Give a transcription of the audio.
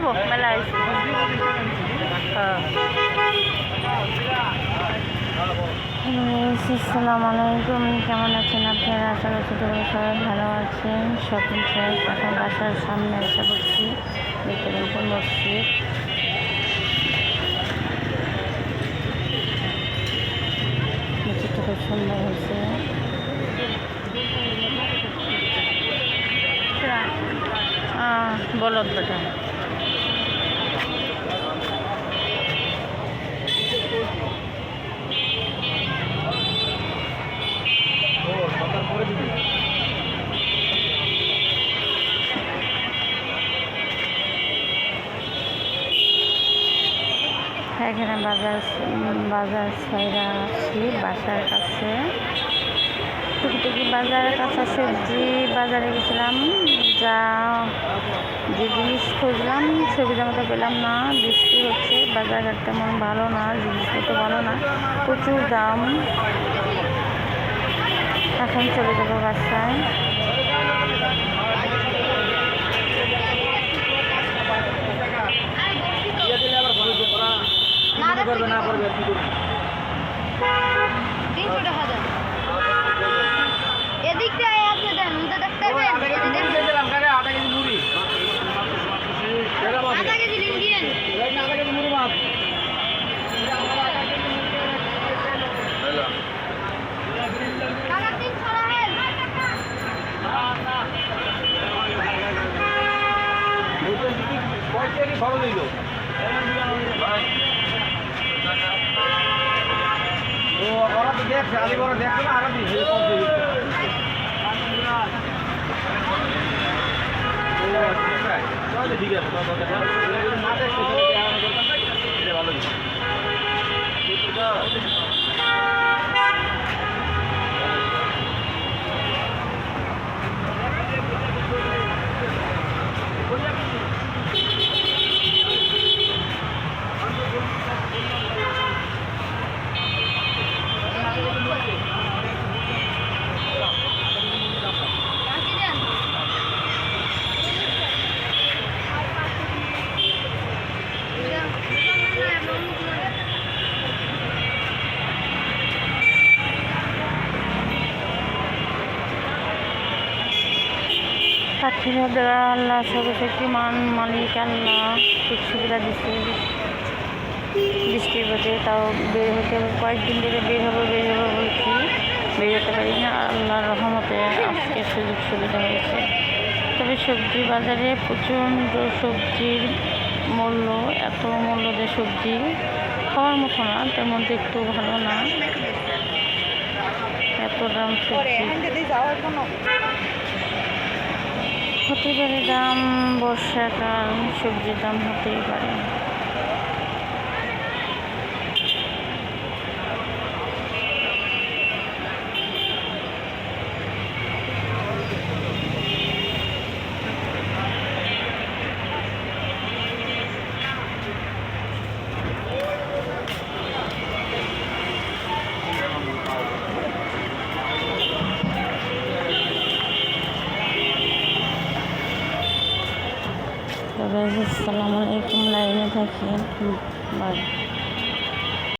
খাবো মেলা আইসি। হ্যাঁ আসসালামু আলাইকুম, কেমন আছেন আপনারা? আশা করছি তোমরা সবাই ভালো আছেন। শপিং শেষ, এখন বাসার সামনে এসে বলছি, দেখতে পাচ্ছেন মসজিদ। মসজিদটা খুব সুন্দর হয়েছে। বলদ বেটা এখানে বাজার ছাইরা আসছি বাসার কাছে। টুকিটুকি বাজারের কাছে সবজি বাজারে গেছিলাম, যে জিনিস খুঁজলাম সুবিধা মতো পেলাম না। বৃষ্টি হচ্ছে, বাজারঘাট তেমন ভালো না, জিনিসপত্র ভালো না, প্রচুর দাম। এখন চলে যাবো বাসায়। ভালো দিল ওরা তো দেখছে, আমি ওরা দেখছে না, আরো দিচ্ছে ঠিক আছে ভালো পাখিরা দ্বারা আল্লাহ সর্বশক্তিমান মালিক আল্লাহ খুব সুবিধা দিচ্ছে বৃষ্টির মধ্যে। তাও বের হতে কয়েকদিন ধরে বের হবো বলছি, বের হতে পারি না। আল্লাহর রহমতে আজকে সুযোগ সুবিধা হয়েছে। তবে সবজি বাজারে প্রচণ্ড সবজির মূল্য, এত মূল্য যে সবজি খাওয়ার মতো না, তার মধ্যে একটু ভালো না, এত দাম সবজি। হতে পারে দাম, বর্ষাকাল, সবজির দাম হতেই পারে। আসসালামু আলাইকুম, লাইনে থাকি। বাই।